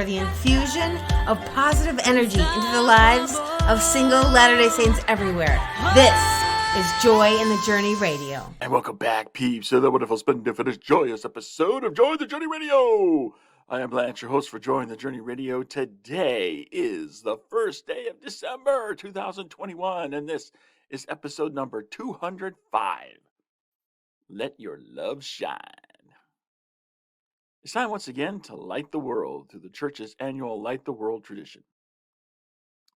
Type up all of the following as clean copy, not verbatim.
for the infusion of positive energy into the lives of single Latter-day Saints everywhere. This is Joy in the Journey Radio. And welcome back, peeps, to the wonderful, splendiferous, joyous episode of Joy in the Journey Radio. I am Lance, your host for Joy in the Journey Radio. Today is the first day of December 2021, and this is episode number 205. Let your love shine. It's time once again to light the world through the church's annual Light the World tradition.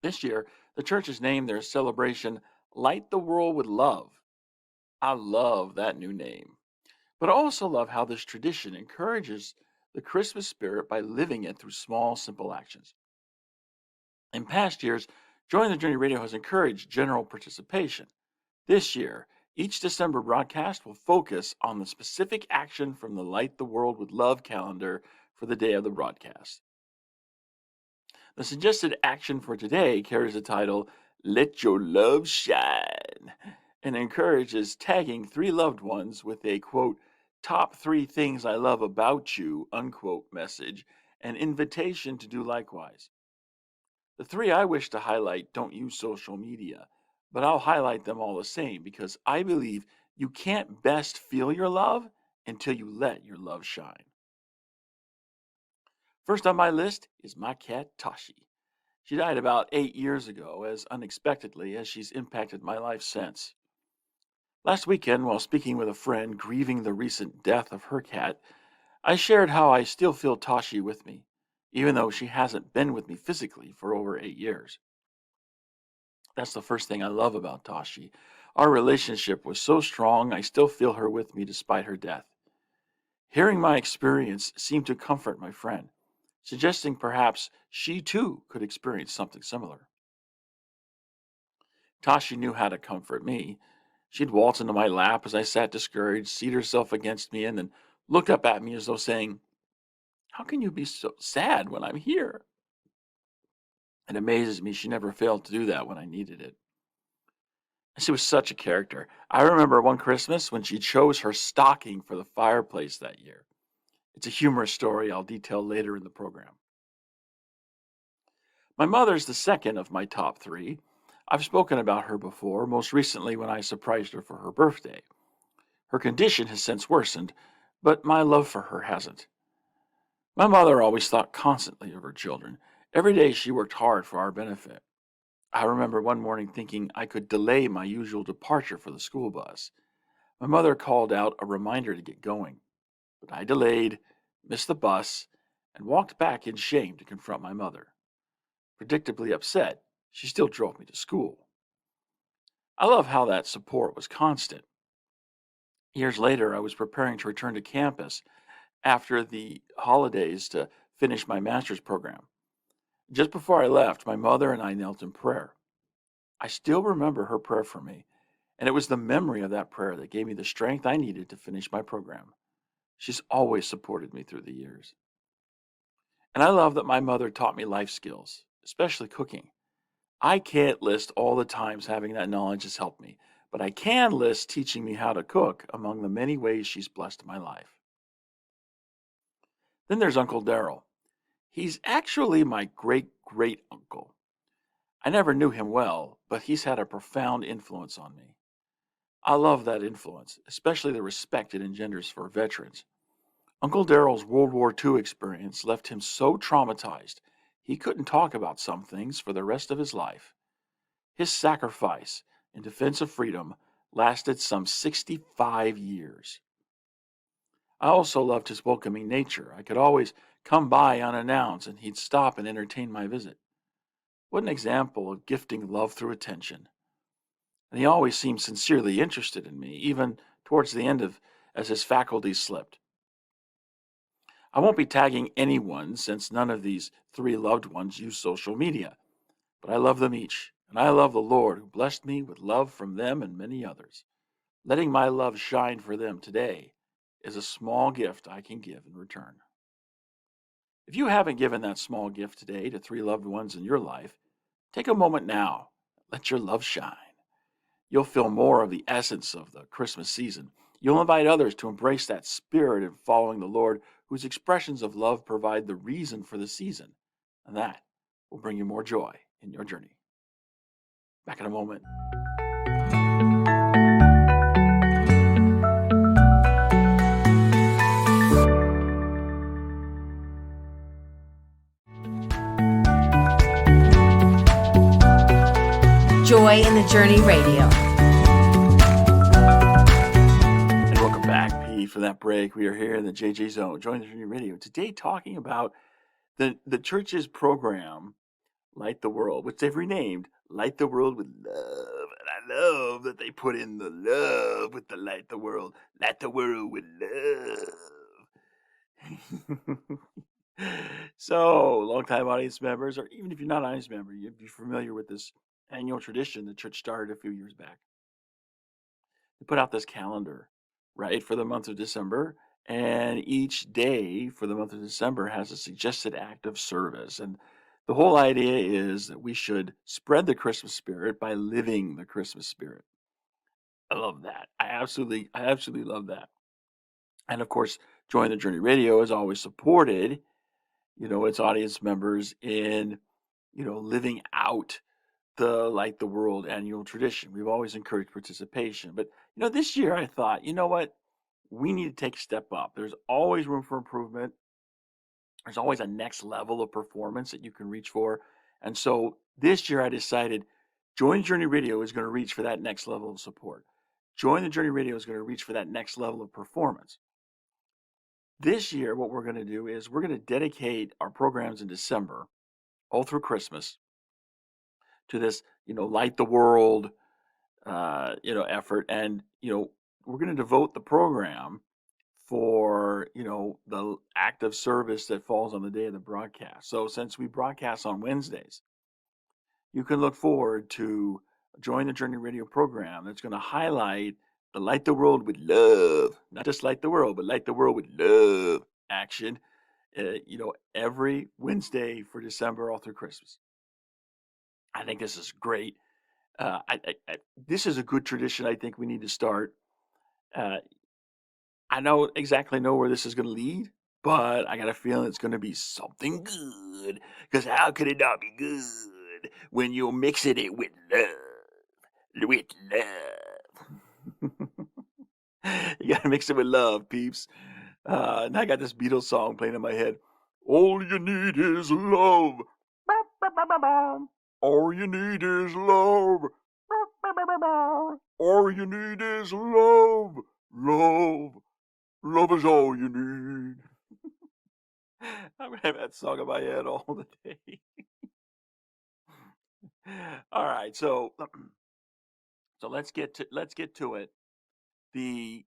This year, the church has named their celebration Light the World with Love. I love that new name. But I also love how this tradition encourages the Christmas spirit by living it through small, simple actions. In past years, Joy in the Journey Radio has encouraged general participation. This year, each December broadcast will focus on the specific action from the Light the World with Love calendar for the day of the broadcast. The suggested action for today carries the title, Let Your Love Shine, and encourages tagging 3 loved ones with a, quote, top 3 things I love about you, unquote, message, and invitation to do likewise. The 3 I wish to highlight don't use social media, but I'll highlight them all the same because I believe you can't best feel your love until you let your love shine. First on my list is my cat, Tashi. She died about 8 years ago, as unexpectedly as she's impacted my life since. Last weekend, while speaking with a friend grieving the recent death of her cat, I shared how I still feel Tashi with me, even though she hasn't been with me physically for over 8 years. That's the first thing I love about Tashi. Our relationship was so strong, I still feel her with me despite her death. Hearing my experience seemed to comfort my friend, suggesting perhaps she too could experience something similar. Tashi knew how to comfort me. She'd waltz into my lap as I sat discouraged, seat herself against me, and then look up at me as though saying, "How can you be so sad when I'm here?" It amazes me she never failed to do that when I needed it. She was such a character. I remember one Christmas when she chose her stocking for the fireplace that year. It's a humorous story I'll detail later in the program. My mother's the second of my top 3. I've spoken about her before, most recently when I surprised her for her birthday. Her condition has since worsened, but my love for her hasn't. My mother always thought constantly of her children. Every day she worked hard for our benefit. I remember one morning thinking I could delay my usual departure for the school bus. My mother called out a reminder to get going, but I delayed, missed the bus, and walked back in shame to confront my mother. Predictably upset, she still drove me to school. I love how that support was constant. Years later, I was preparing to return to campus after the holidays to finish my master's program. Just before I left, my mother and I knelt in prayer. I still remember her prayer for me, and it was the memory of that prayer that gave me the strength I needed to finish my program. She's always supported me through the years. And I love that my mother taught me life skills, especially cooking. I can't list all the times having that knowledge has helped me, but I can list teaching me how to cook among the many ways she's blessed my life. Then there's Uncle Daryl. He's actually my great-great-uncle. I never knew him well, but he's had a profound influence on me. I love that influence, especially the respect it engenders for veterans. Uncle Daryl's World War II experience left him so traumatized he couldn't talk about some things for the rest of his life. His sacrifice in defense of freedom lasted some 65 years. I also loved his welcoming nature. I could always come by unannounced and he'd stop and entertain my visit. What an example of gifting love through attention. And he always seemed sincerely interested in me, even towards the end as his faculties slipped. I won't be tagging anyone since none of these 3 loved ones use social media, but I love them each, and I love the Lord who blessed me with love from them and many others. Letting my love shine for them today is a small gift I can give in return. If you haven't given that small gift today to 3 loved ones in your life, take a moment now. Let your love shine. You'll feel more of the essence of the Christmas season. You'll invite others to embrace that spirit in following the Lord whose expressions of love provide the reason for the season. And that will bring you more joy in your journey. Back in a moment. Joy in the Journey Radio. And welcome back, Pete, for that break. We are here in the JJ Zone, Joy in the Journey Radio. Today, talking about the church's program, Light the World, which they've renamed Light the World with Love. And I love that they put in the love with the Light the World with love. So, longtime audience members, or even if you're not an audience member, you'd be familiar with this annual tradition the church started a few years back. They put out this calendar, right, for the month of December. And each day for the month of December has a suggested act of service. And the whole idea is that we should spread the Christmas spirit by living the Christmas spirit. I love that. I absolutely love that. And of course, Joy in the Journey Radio has always supported, its audience members in, living out the Light the World annual tradition. We've always encouraged participation. But, this year I thought, you know what? We need to take a step up. There's always room for improvement. There's always a next level of performance that you can reach for. And so this year I decided Joy Journey Radio is going to reach for that next level of support. Joy the Journey Radio is going to reach for that next level of performance. This year, what we're going to do is we're going to dedicate our programs in December, all through Christmas, to this, Light the World, effort. And, we're going to devote the program for, the act of service that falls on the day of the broadcast. So since we broadcast on Wednesdays, you can look forward to Joy in the Journey Radio program that's going to highlight the Light the World with Love, not just light the world, but light the world with love action, every Wednesday for December all through Christmas. I think this is great. This is a good tradition I think we need to start. I don't exactly know where this is going to lead, but I got a feeling it's going to be something good. Because how could it not be good when you're mixing it with love? With love. You got to mix it with love, peeps. And I got this Beatles song playing in my head. All you need is love. All you need is love. All you need is love. Love. Love is all you need. I'm gonna have that song in my head all the day. All right, so let's get to it. The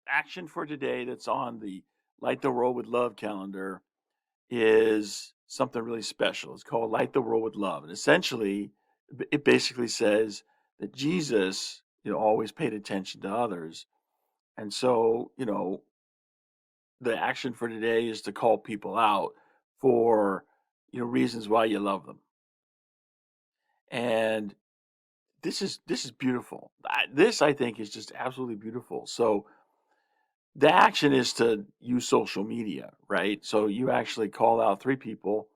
action for today that's on the Light the World with Love calendar is something really special. It's called Light the World with Love, and essentially, it basically says that Jesus, always paid attention to others, and so the action for today is to call people out for reasons why you love them. And this is beautiful. This I think is just absolutely beautiful. So the action is to use social media, right? So you actually call out 3 people,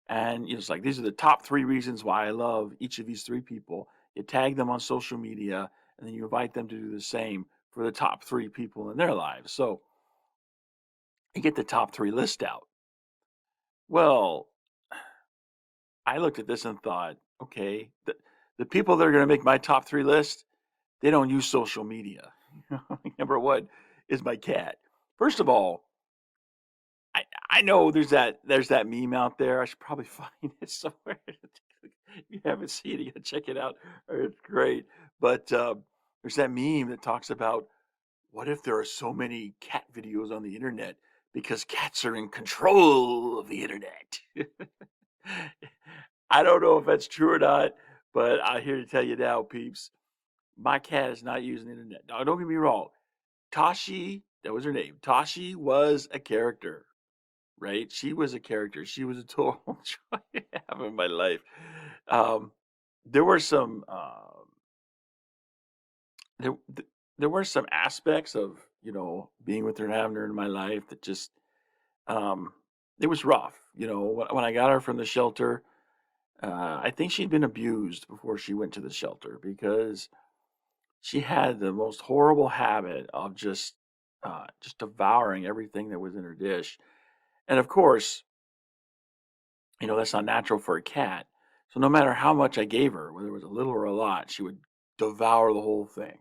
and it's like, these are the top 3 reasons why I love each of these 3 people. You tag them on social media, and then you invite them to do the same for the top 3 people in their lives. So you get the top 3 list out. Well, I looked at this and thought, okay, the people that are going to make my top 3 list, they don't use social media. Number 1 is my cat. First of all, I know there's that meme out there. I should probably find it somewhere. If you haven't seen it, you gotta check it out. It's great. But there's that meme that talks about, what if there are so many cat videos on the internet because cats are in control of the internet? I don't know if that's true or not, but I'm here to tell you now, peeps, my cat is not using the internet. Now, don't get me wrong. Tashi, that was her name. Tashi was a character, right? She was a character. She was a total joy to have in my life. There were some there were some aspects of being with her and having her in my life that just Um, it was rough, when I got her from the shelter. I think she'd been abused before she went to the shelter because she had the most horrible habit of just devouring everything that was in her dish. And of course, that's not natural for a cat. So no matter how much I gave her, whether it was a little or a lot, she would devour the whole thing.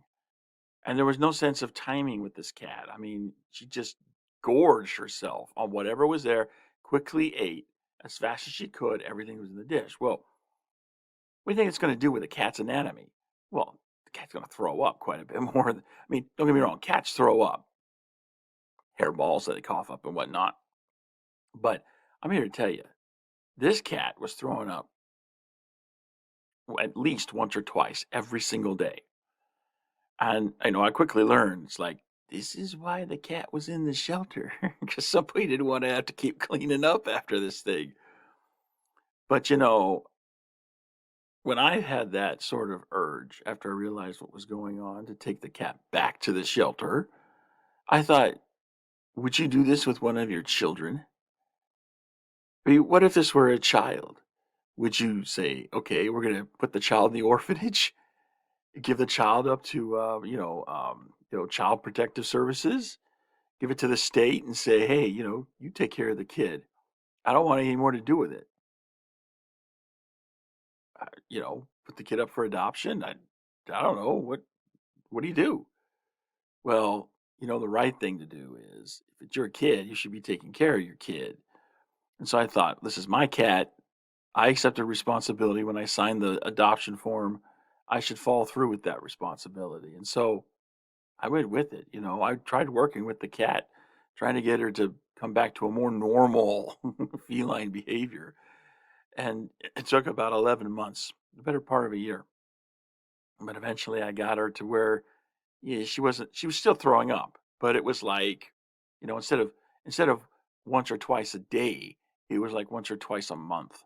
And there was no sense of timing with this cat. I mean, she just gorged herself on whatever was there, quickly ate as fast as she could. Everything was in the dish. Well, what do you think it's going to do with a cat's anatomy? Well, the cat's going to throw up quite a bit more. I mean, don't get me wrong, cats throw up hairballs that they cough up and whatnot. But I'm here to tell you, this cat was throwing up at least once or twice every single day. And I quickly learned it's like, this is why the cat was in the shelter because somebody didn't want to have to keep cleaning up after this thing. But when I had that sort of urge after I realized what was going on to take the cat back to the shelter, I thought, would you do this with one of your children? I mean, what if this were a child? Would you say, okay, we're going to put the child in the orphanage, give the child up to, child protective services, give it to the state and say, hey, you take care of the kid. I don't want any more to do with it. Put the kid up for adoption. I don't know. What do you do? Well, the right thing to do is if it's your kid, you should be taking care of your kid. And so I thought, this is my cat. I accepted responsibility when I signed the adoption form. I should follow through with that responsibility. And so I went with it. I tried working with the cat, trying to get her to come back to a more normal feline behavior. And it took about 11 months, the better part of a year. But eventually I got her to where, yeah, she was still throwing up, but it was like, instead of once or twice a day, it was like once or twice a month,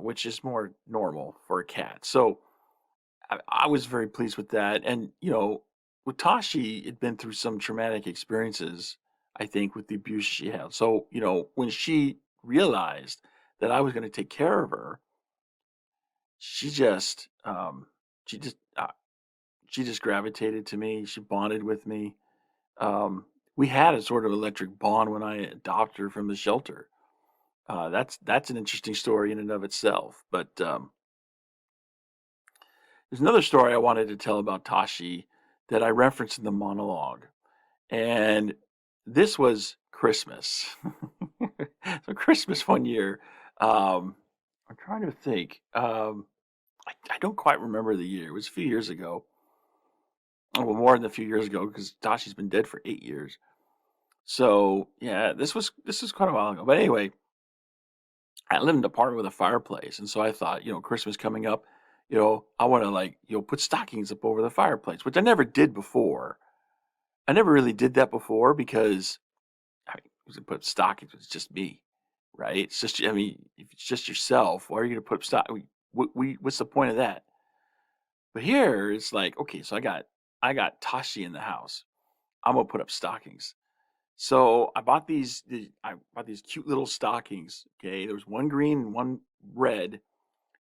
which is more normal for a cat. So I was very pleased with that. And, with Tashi, had been through some traumatic experiences, I think, with the abuse she had. So, when she realized that I was going to take care of her, she just, she just, she just gravitated to me. She bonded with me. We had a sort of electric bond when I adopted her from the shelter. That's an interesting story in and of itself. But there's another story I wanted to tell about Tashi that I referenced in the monologue, and this was Christmas. So Christmas one year, I'm trying to think. I don't quite remember the year. It was a few years ago. Oh, well, more than a few years ago because Tashi's been dead for 8 years. So yeah, this was quite a while ago. But anyway, I live in an apartment with a fireplace, and so I thought, Christmas coming up, I want to like, put stockings up over the fireplace, which I never did before. I never really did that before because I mean, who's gonna put up stockings? It's just me, right? It's just, I mean, if it's just yourself, why are you gonna put up stock? What's the point of that? But here it's like, okay, so I got Tashi in the house. I'm gonna put up stockings. So I bought these cute little stockings. Okay, there was one green and one red,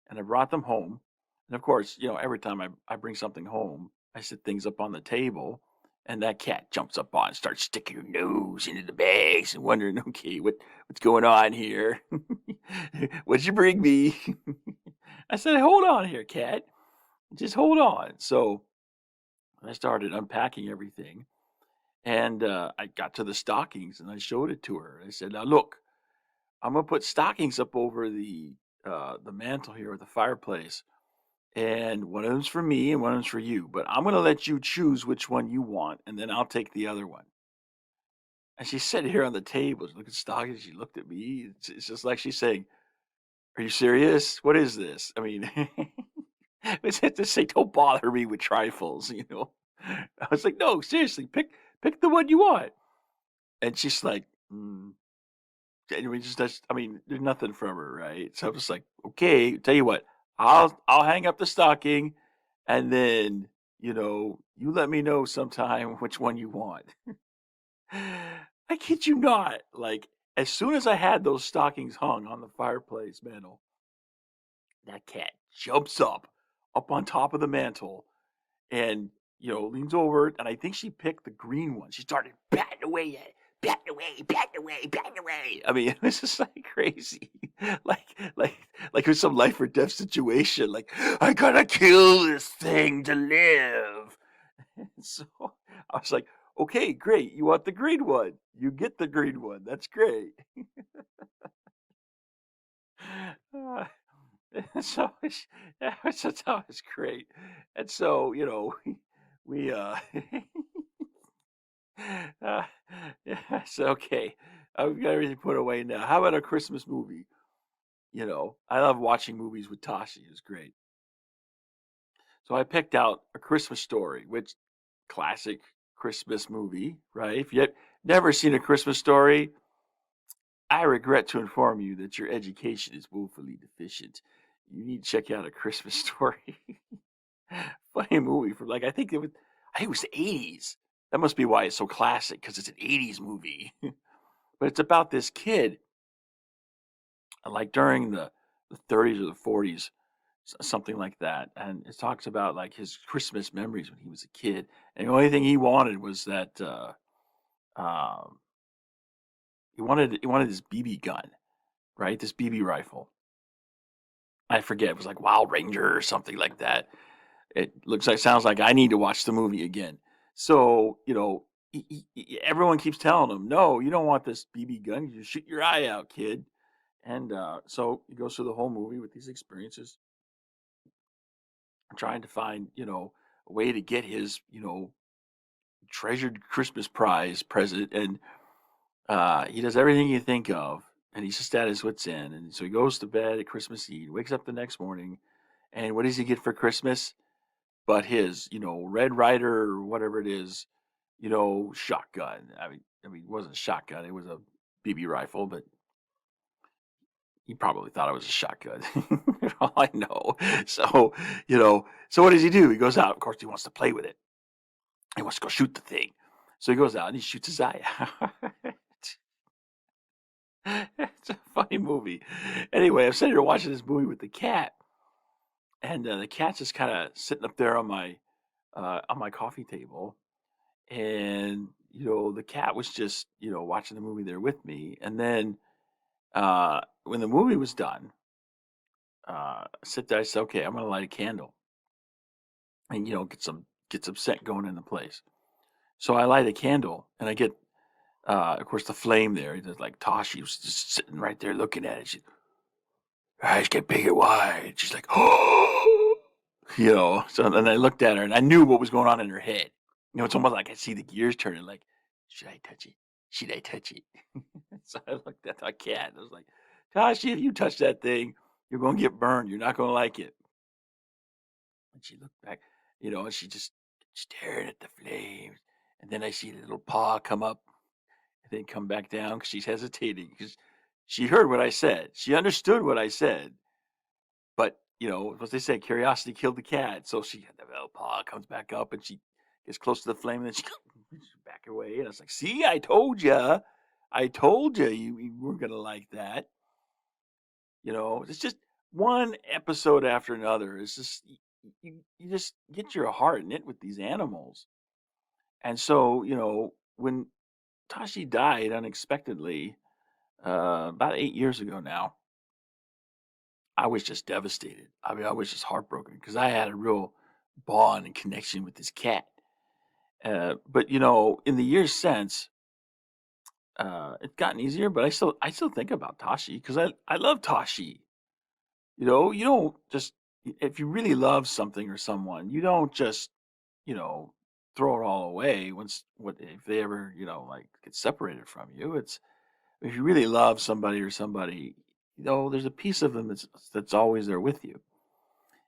and I brought them home. And of course, every time I bring something home, I set things up on the table, and that cat jumps up on and starts sticking her nose into the bags and wondering, okay, what's going on here? What'd you bring me? I said, hold on here, cat. Just hold on. So I started unpacking everything. And I got to the stockings and I showed it to her. I said, "Now look, I'm gonna put stockings up over the mantle here at the fireplace, and one of them's for me and one of them's for you. But I'm gonna let you choose which one you want, and then I'll take the other one." And she sat here on the table, she looked at stockings. She looked at me. It's just like she's saying, "Are you serious? What is this?" I mean, it's to say, "Don't bother me with trifles." I was like, "No, seriously, pick the one you want." And she's like, and we just that's I mean, there's nothing from her, right? So I'm just like, okay, tell you what, I'll hang up the stocking and then, you let me know sometime which one you want. I kid you not. Like, as soon as I had those stockings hung on the fireplace mantle, that cat jumps up on top of the mantle, and, leans over, and I think she picked the green one. She started batting away at it, batting away, batting away, batting away. I mean, it was just like crazy. Like like it was some life or death situation. Like, I gotta kill this thing to live. And so I was like, okay, great. You want the green one? You get the green one. That's great. Uh, so that was great. And so, we uh, yeah, so okay. I've got everything put away now. How about a Christmas movie? I love watching movies with Tashi. It's great. So I picked out A Christmas Story, which classic Christmas movie, right? If you've never seen A Christmas Story, I regret to inform you that your education is woefully deficient. You need to check out A Christmas Story. Funny movie from I think it was the 80s. That must be why it's so classic, because it's an 80s movie. But it's about this kid, like during the 30s or the 40s, something like that. And it talks about like his Christmas memories when he was a kid. And the only thing he wanted was that um, he wanted this BB gun, right? This BB rifle. I forget. It was like Wild Ranger or something like that. Sounds like I need to watch the movie again. So, everyone keeps telling him, no, you don't want this BB gun. You shoot your eye out, kid. And so he goes through the whole movie with these experiences, trying to find, a way to get his, treasured Christmas prize present. And he does everything you think of. And he's just at his wits' end. And so he goes to bed at Christmas Eve, wakes up the next morning. And what does he get for Christmas? But his, Red Ryder or whatever it is, shotgun. It wasn't a shotgun. It was a BB rifle, but he probably thought it was a shotgun. All I know. So, so what does he do? He goes out. Of course, he wants to play with it. He wants to go shoot the thing. So he goes out and he shoots his eye out. It's a funny movie. Anyway, I'm sitting here watching this movie with the cat, and the cat's just kind of sitting up there on my coffee table, and the cat was just watching the movie there with me. And then when the movie was done, I sit there. I said, okay, I'm gonna light a candle and get some scent going in the place. So I light a candle and I get of course the flame there. There's like Tashi was just sitting right there looking at it. She eyes get big and wide. She's like, oh, So then I looked at her and I knew what was going on in her head. It's almost like I see the gears turning. Like, should I touch it? Should I touch it? So I looked at the cat. I was like, Tashi, if you touch that thing, you're gonna get burned. You're not gonna like it. And she looked back, and she just staring at the flames. And then I see the little paw come up and then come back down because she's hesitating because she heard what I said. She understood what I said, but what they say, curiosity killed the cat. So she had the little paw comes back up and she gets close to the flame and then she back away. And I was like, see, I told you you weren't gonna like that. It's just one episode after another. It's just you just get your heart knit with these animals. And so, when Tashi died unexpectedly, about 8 years ago now, I was just devastated. I mean, I was just heartbroken because I had a real bond and connection with this cat. But in the years since, it's gotten easier. But I still think about Tashi because I love Tashi. You don't just if you really love something or someone, you don't just you know throw it all away once what if they ever like get separated from you. It's if you really love somebody or somebody, there's a piece of them that's always there with you.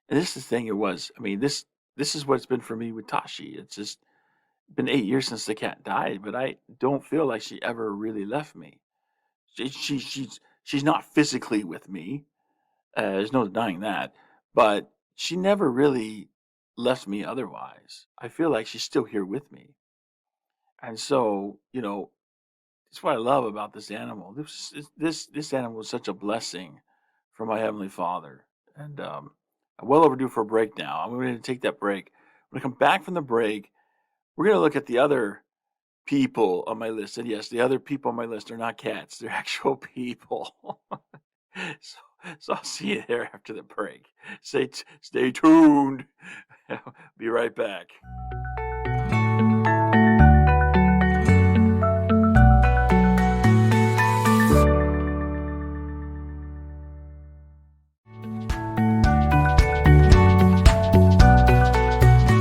And this is the thing. It was. I mean, this is what it's been for me with Tashi. It's just been 8 years since the cat died, but I don't feel like she ever really left me. She's not physically with me. There's no denying that. But she never really left me otherwise. I feel like she's still here with me. And so, That's what I love about this animal. This animal is such a blessing from my heavenly Father, and I'm well overdue for a break now. I'm going to take that break. When I come back from the break, we're going to look at the other people on my list. And yes, the other people on my list are not cats; they're actual people. so, so I'll see you there after the break. Stay tuned. Be right back.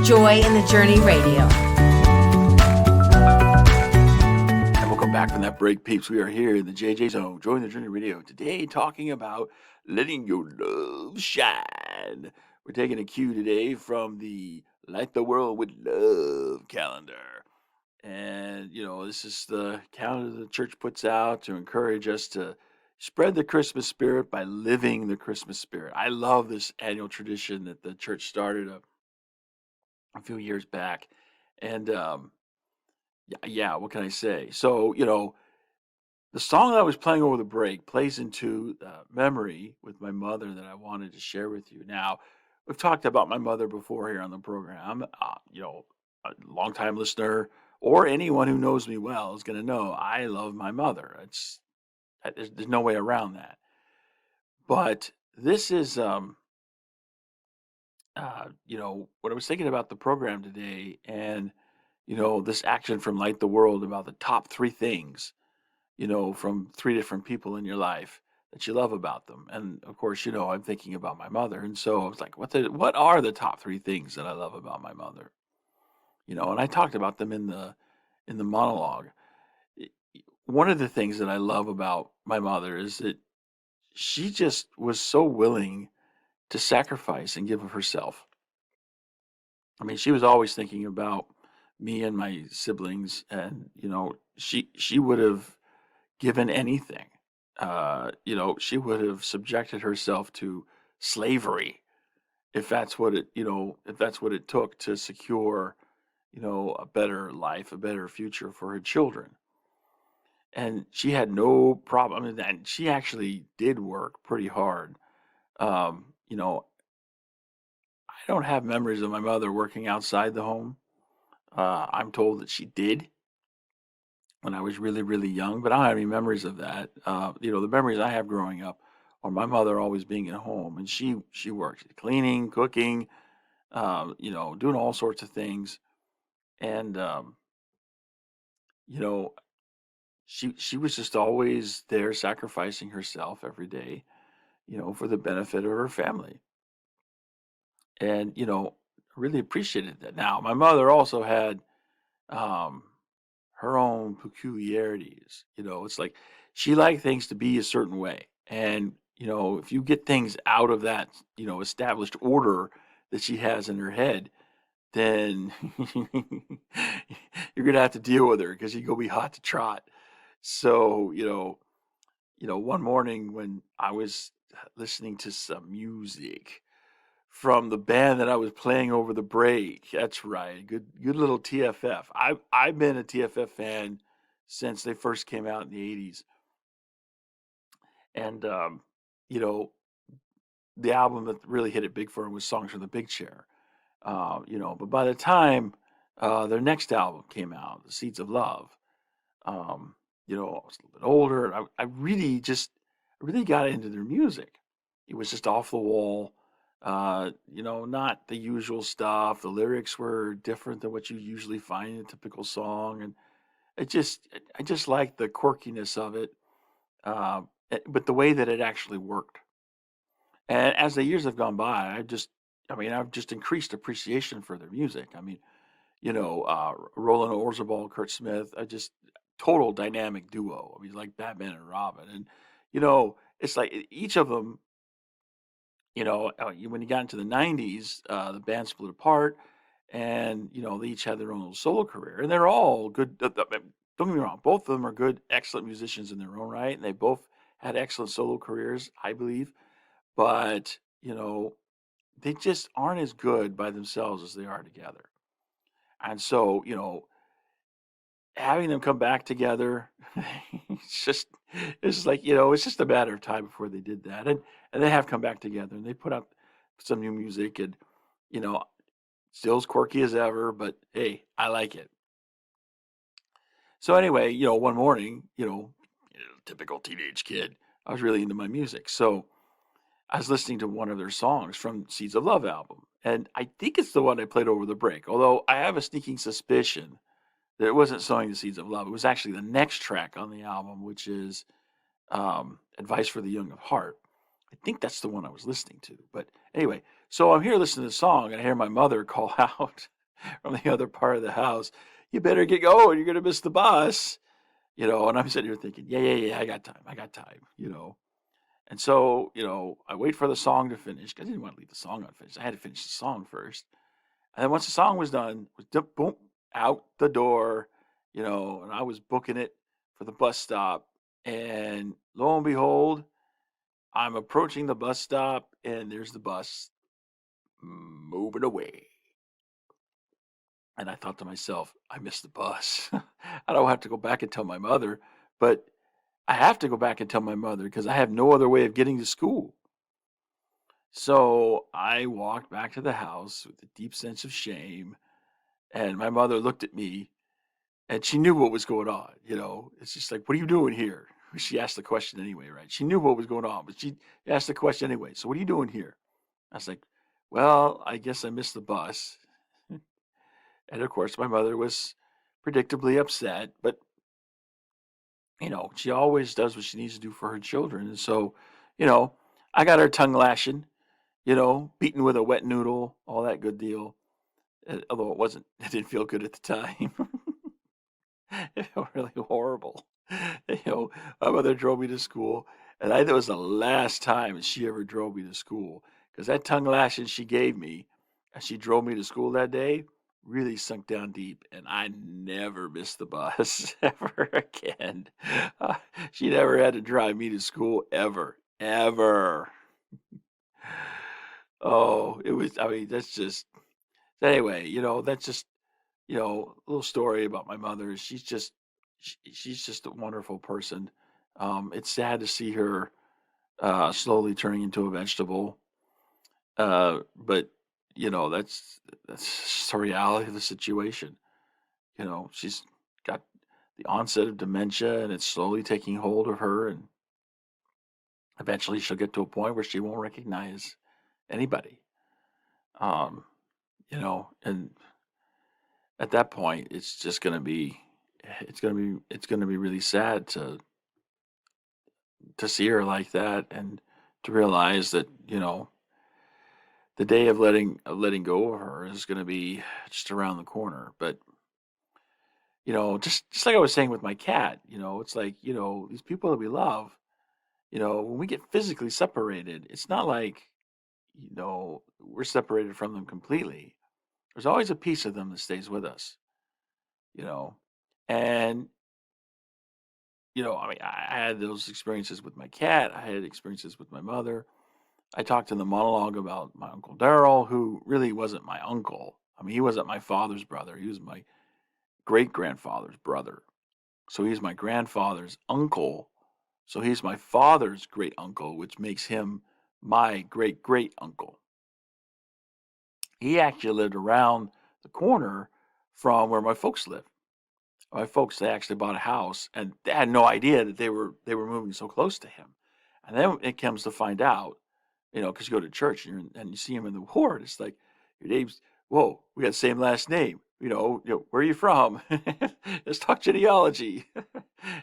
Joy in the Journey Radio. And welcome back from that break, peeps. We are here in the JJ Zone, Joy in the Journey Radio. Today, talking about letting your love shine. We're taking a cue today from the Light the World with Love calendar. And, this is the calendar the church puts out to encourage us to spread the Christmas spirit by living the Christmas spirit. I love this annual tradition that the church started a few years back. And, yeah, what can I say? So, the song that I was playing over the break plays into memory with my mother that I wanted to share with you. Now, we've talked about my mother before here on the program. A longtime listener or anyone who knows me well is going to know I love my mother. There's no way around that. But this is, what I was thinking about the program today, and this action from Light the World about the top three things from three different people in your life that you love about them. And of course, I'm thinking about my mother. And so I was like, what are the top three things that I love about my mother? And I talked about them in the monologue. One of the things that I love about my mother is that she just was so willing to sacrifice and give of herself. I mean, she was always thinking about me and my siblings, and she would have given anything. She would have subjected herself to slavery if that's what it took to secure, a better life, a better future for her children. And she had no problem. I mean, and she actually did work pretty hard. I don't have memories of my mother working outside the home. I'm told that she did when I was really, really young, but I don't have any memories of that. The memories I have growing up are my mother always being at home, and she worked cleaning, cooking, doing all sorts of things, and you know, she was just always there, sacrificing herself every day, for the benefit of her family, and really appreciated that. Now, my mother also had um, her own peculiarities. It's like she liked things to be a certain way. And, if you get things out of that, established order that she has in her head, then you're going to have to deal with her because you're going to be hot to trot. So, one morning when I was listening to some music from the band that I was playing over the break. That's right. Good little TFF. I've been a TFF fan since they first came out in the 80s. And you know, the album that really hit it big for them was Songs from the Big Chair. But by the time their next album came out, The Seeds of Love, I was a little bit older, and I really got into their music. It was just off the wall. Not the usual stuff. The lyrics were different than what you usually find in a typical song, and I just liked the quirkiness of it, but the way that it actually worked. And as the years have gone by, I've just increased appreciation for their music. I mean, Roland Orzabal, Kurt Smith, total dynamic duo. I mean, like Batman and Robin, and it's like each of them. When you got into the '90s, the band split apart, and they each had their own little solo career, and they're all good. Don't get me wrong; both of them are good, excellent musicians in their own right, and they both had excellent solo careers, I believe. But they just aren't as good by themselves as they are together. And so, having them come back together, it's just it's like, it's just a matter of time before they did that. And they have come back together and they put out some new music and, you know, still as quirky as ever, but hey, I like it. So anyway, one morning, typical teenage kid, I was really into my music. So I was listening to one of their songs from Seeds of Love album. And I think it's the one I played over the break, although I have a sneaking suspicion that it wasn't Sowing the Seeds of Love. It was actually the next track on the album, which is Advice for the Young of Heart. I think that's the one I was listening to. But anyway, so I'm here listening to the song, and I hear my mother call out from the other part of the house, "You better get going. You're going to miss the bus." And I'm sitting here thinking, yeah, I got time. And so, I wait for the song to finish 'cause I didn't want to leave the song unfinished. I had to finish the song first. And then once the song was done, boom, out the door, and I was booking it for the bus stop. And lo and behold, I'm approaching the bus stop and there's the bus moving away. And I thought to myself, I missed the bus. I don't have to go back and tell my mother, but I have to go back and tell my mother because I have no other way of getting to school. So I walked back to the house with a deep sense of shame. And my mother looked at me and she knew what was going on. It's just like, "What are you doing here?" She asked the question anyway, right? She knew what was going on, but she asked the question anyway. "So what are you doing here?" I was like, "Well, I guess I missed the bus." And of course, my mother was predictably upset, but she always does what she needs to do for her children. And so, you know, I got her tongue lashing, beaten with a wet noodle, all that good deal. Although it didn't feel good at the time. It felt really horrible. My mother drove me to school, and I that was the last time she ever drove me to school because that tongue lashing she gave me as she drove me to school that day really sunk down deep, and I never missed the bus ever again. Uh, she never had to drive me to school ever, ever. Oh, it was. I mean, that's just anyway. That's just a little story about my mother. She's just a wonderful person. It's sad to see her slowly turning into a vegetable. But that's just the reality of the situation. She's got the onset of dementia, and it's slowly taking hold of her, and eventually she'll get to a point where she won't recognize anybody. Um, and at that point, it's just going to be, it's going to be really sad to see her like that, and to realize that the day of letting go of her is going to be just around the corner. But just like I was saying with my cat, it's like these people that we love, when we get physically separated, it's not like we're separated from them completely. There's always a piece of them that stays with us, you know, and I mean, I had those experiences with my cat. I had experiences with my mother. I talked in the monologue about my uncle Daryl, who really wasn't my uncle. I mean, he wasn't my father's brother. He was my great grandfather's brother. So he's my grandfather's uncle. So he's my father's great uncle, which makes him my great great uncle. He actually lived around the corner from where my folks live. My folks, they actually bought a house, and they had no idea that they were moving so close to him. And then it comes to find out, because you go to church and you see him in the ward. It's like, your name's, whoa, we got the same last name. Where are you from? Let's talk genealogy.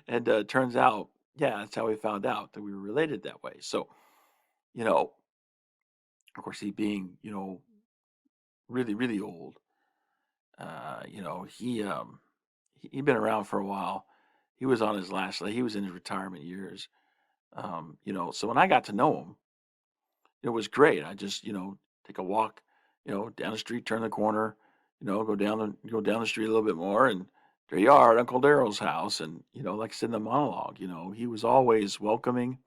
And turns out, yeah, that's how we found out that we were related that way. So, you know, of course, he being, really, really old, he'd been around for a while. He was on his last, he was in his retirement years. So when I got to know him, it was great. I just, take a walk, down the street, turn the corner, go down the street a little bit more, and there you are at Uncle Daryl's house. And like I said in the monologue, he was always welcoming.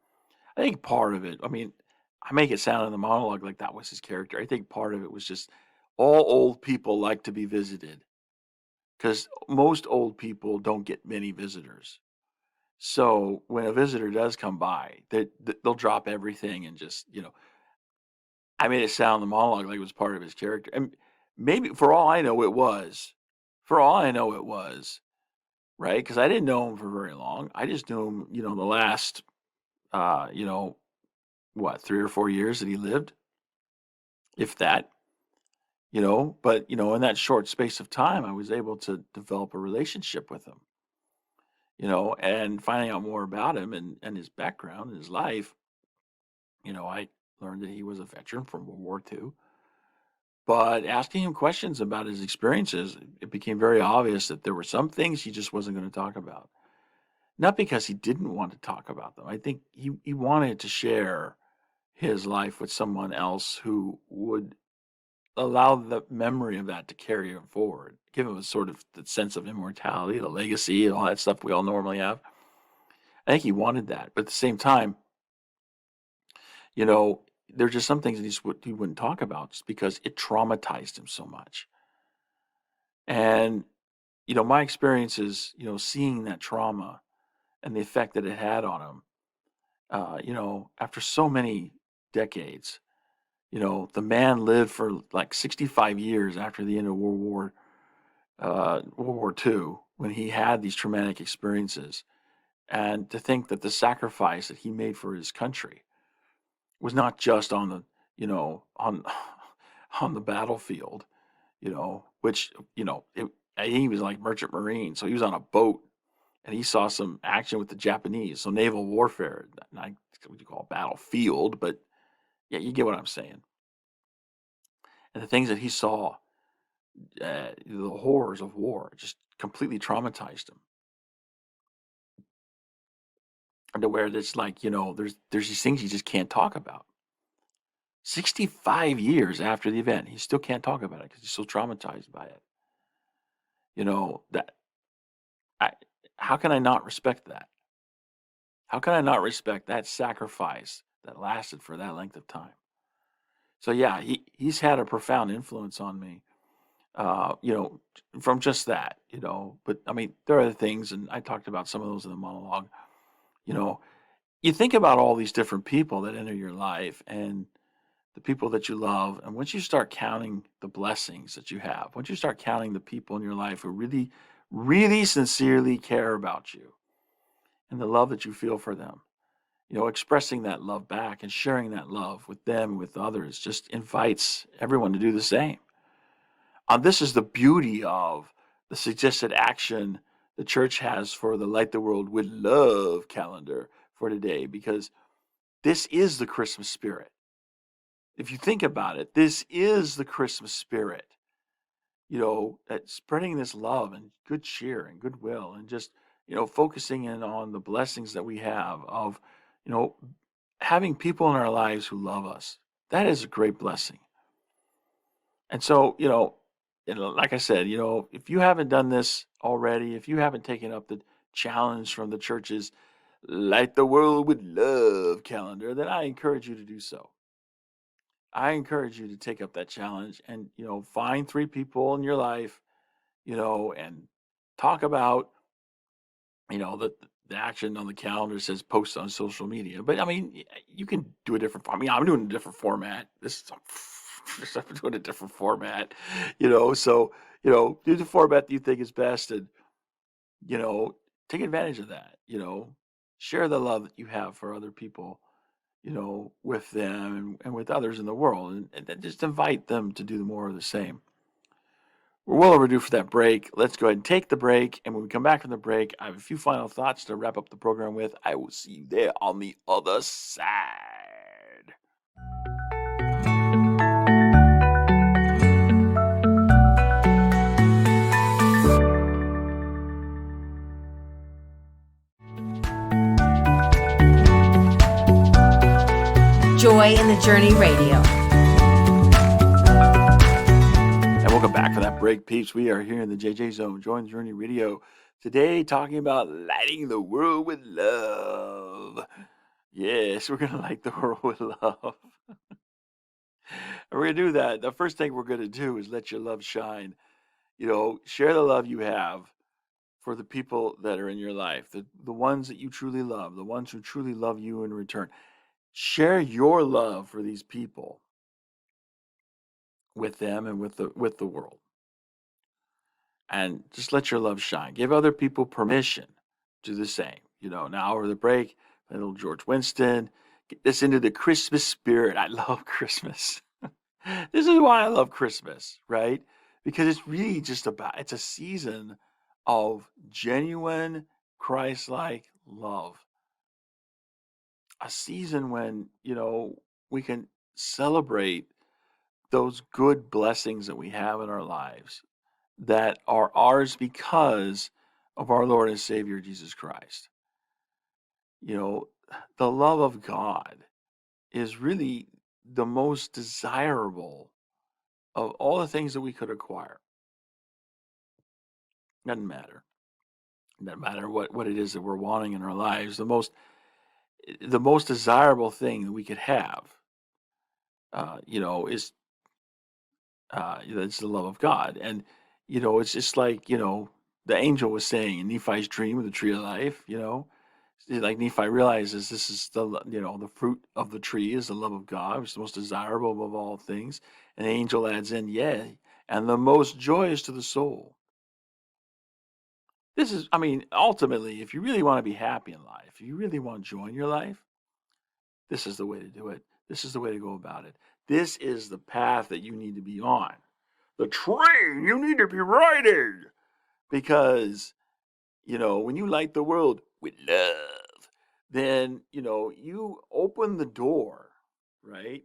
I think part of it, I mean, I make it sound in the monologue like that was his character. I think part of it was just all old people like to be visited because most old people don't get many visitors. So when a visitor does come by, they'll drop everything and just, I made it sound the monologue like it was part of his character. And maybe for all I know, it was. For all I know, it was, right? Because I didn't know him for very long. I just knew him, the last, uh, you know, what, 3 or 4 years that he lived, if that, But, in that short space of time, I was able to develop a relationship with him, and finding out more about him and his background and his life. I learned that he was a veteran from World War II. But asking him questions about his experiences, it became very obvious that there were some things he just wasn't going to talk about. Not because he didn't want to talk about them. I think he wanted to share his life with someone else who would allow the memory of that to carry him forward, give him a sort of the sense of immortality, the legacy, and all that stuff we all normally have. I think he wanted that. But at the same time, you know, there's just some things that he wouldn't talk about just because it traumatized him so much. And, my experiences, seeing that trauma and the effect that it had on him, after so many decades, the man lived for like 65 years after the end of World War II, when he had these traumatic experiences. And to think that the sacrifice that he made for his country was not just on the, on on the battlefield, which, he was like merchant marine, so he was on a boat and he saw some action with the Japanese, so naval warfare, not what you call battlefield, but yeah, you get what I'm saying. And the things that he saw, the horrors of war, just completely traumatized him. And to where it's like, there's these things you just can't talk about. 65 years after the event, he still can't talk about it because he's so traumatized by it. That I how can I not respect that? How can I not respect that sacrifice that lasted for that length of time? So yeah, he's had a profound influence on me, uh, you know, from just that. But I mean, there are other things, and I talked about some of those in the monologue. You know, you think about all these different people that enter your life and the people that you love, and once you start counting the blessings that you have, once you start counting the people in your life who really, really sincerely care about you and the love that you feel for them, expressing that love back and sharing that love with them and with others just invites everyone to do the same. This is the beauty of the suggested action the church has for the Light the World with Love calendar for today, because this is the Christmas spirit. If you think about it, this is the Christmas spirit, that spreading this love and good cheer and goodwill and just, focusing in on the blessings that we have of, you know, having people in our lives who love us. That is a great blessing. And so, like I said, if you haven't done this already, if you haven't taken up the challenge from the church's Light the World with Love calendar, then I encourage you to do so. I encourage you to take up that challenge and, find 3 people in your life, and talk about, the action on the calendar says post on social media. But I mean, you can do a different, I mean, I'm doing a different format. I'm doing a different format, so, do the format that you think is best and, you know, take advantage of that, share the love that you have for other people, with them and with others in the world, and then just invite them to do more of the same. We're well overdue for that break. Let's go ahead and take the break. And when we come back from the break, I have a few final thoughts to wrap up the program with. I will see you there on the other side. Joy in the Journey Radio. And welcome back for that break, peeps. We are here in the JJ Zone, Joy in the Journey Radio. Today, talking about lighting the world with love. Yes, we're going to light the world with love. And we're going to do that. The first thing we're going to do is let your love shine. Share the love you have for the people that are in your life, the ones that you truly love, the ones who truly love you in return. Share your love for these people with them and with the world. And just let your love shine. Give other people permission to do the same. Now over the break, little George Winston, get this into the Christmas spirit. I love Christmas. This is why I love Christmas, right? Because it's really it's a season of genuine Christ-like love. A season when, we can celebrate those good blessings that we have in our lives that are ours because of our Lord and Savior Jesus Christ. You know, the love of God is really the most desirable of all the things that we could acquire. Doesn't matter. Doesn't matter what it is that we're wanting in our lives. The most desirable thing that we could have, is it's the love of God. And it's just like the angel was saying in Nephi's dream of the tree of life. Like Nephi realizes this is the fruit of the tree is the love of God, which is the most desirable above all things. And the angel adds in, yeah, and the most joyous to the soul. This is, I mean, ultimately, if you really want to be happy in life, if you really want joy in your life, this is the way to do it. This is the way to go about it. This is the path that you need to be on. The train you need to be riding. Because, when you light the world with love, then, you open the door, right?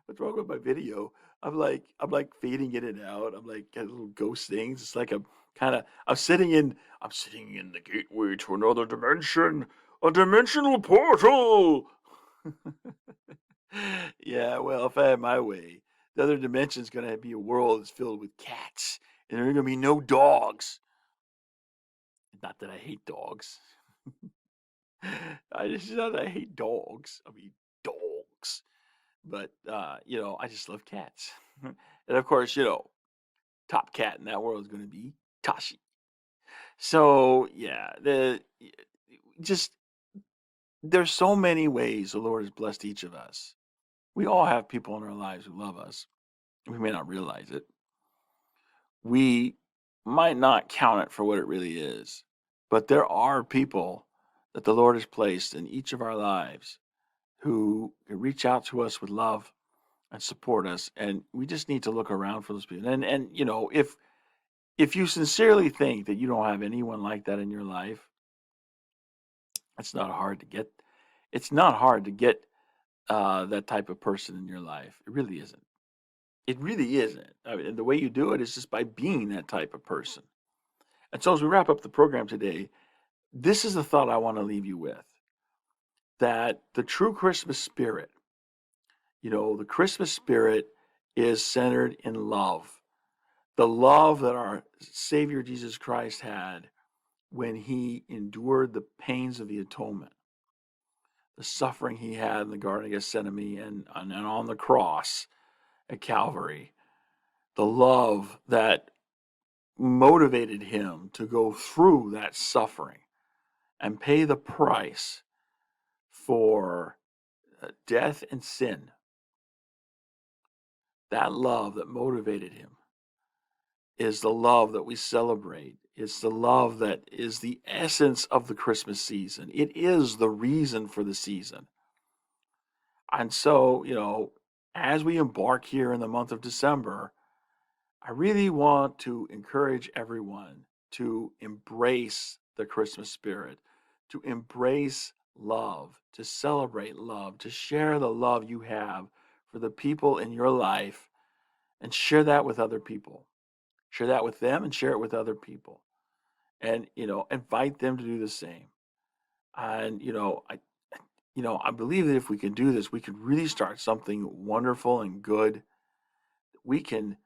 What's wrong with my video? I'm like fading in and out. I'm like got little ghost things. It's like I'm sitting in the gateway to another dimension, a dimensional portal. Yeah, well, if I had my way, the other dimension's gonna be a world that's filled with cats, and there are gonna be no dogs. Not that I hate dogs. It's not that I hate dogs. I mean dogs. But I just love cats. And of course, top cat in that world is gonna be Tashi. So yeah, just there's so many ways the Lord has blessed each of us. We all have people in our lives who love us. We may not realize it. We might not count it for what it really is, but there are people that the Lord has placed in each of our lives who can reach out to us with love and support us, and we just need to look around for those people. And if you sincerely think that you don't have anyone like that in your life, it's not hard to get. It's not hard to get that type of person in your life. It really isn't. It really isn't. I mean, and the way you do it is just by being that type of person. And so, as we wrap up the program today, this is the thought I want to leave you with: that the true Christmas spirit, the Christmas spirit is centered in love. The love that our Savior Jesus Christ had when he endured the pains of the atonement, the suffering he had in the Garden of Gethsemane and on the cross at Calvary, the love that motivated him to go through that suffering and pay the price for death and sin. That love that motivated him is the love that we celebrate. It's the love that is the essence of the Christmas season. It is the reason for the season. And so, as we embark here in the month of December, I really want to encourage everyone to embrace the Christmas spirit, to embrace love, to celebrate love, to share the love you have for the people in your life and share that with other people. Share that with them and share it with other people. And, invite them to do the same. And, I believe that if we can do this, we can really start something wonderful and good. We can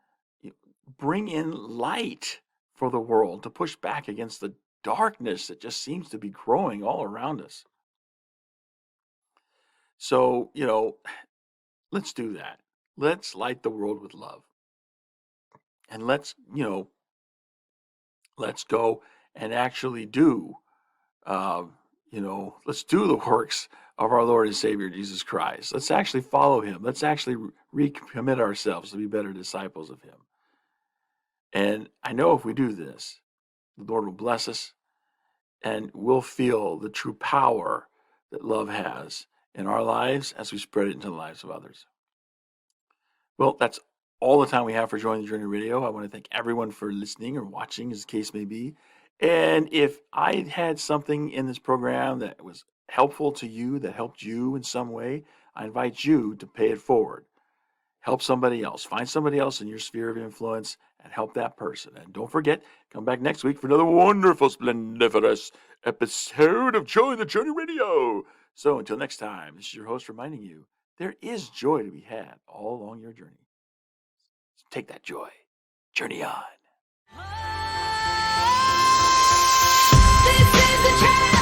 bring in light for the world to push back against the darkness that just seems to be growing all around us. So, let's do that. Let's light the world with love. And let's go and actually do, let's do the works of our Lord and Savior Jesus Christ. Let's actually follow him. Let's actually recommit ourselves to be better disciples of him. And I know if we do this, the Lord will bless us and we'll feel the true power that love has in our lives as we spread it into the lives of others. Well, that's all the time we have for Join the Journey Radio. I want to thank everyone for listening or watching, as the case may be. And if I had something in this program that was helpful to you, that helped you in some way, I invite you to pay it forward. Help somebody else. Find somebody else in your sphere of influence and help that person. And don't forget, come back next week for another wonderful, splendiferous episode of Join the Journey Radio. So until next time, this is your host reminding you, there is joy to be had all along your journey. So take that joy. Journey on. This is the time.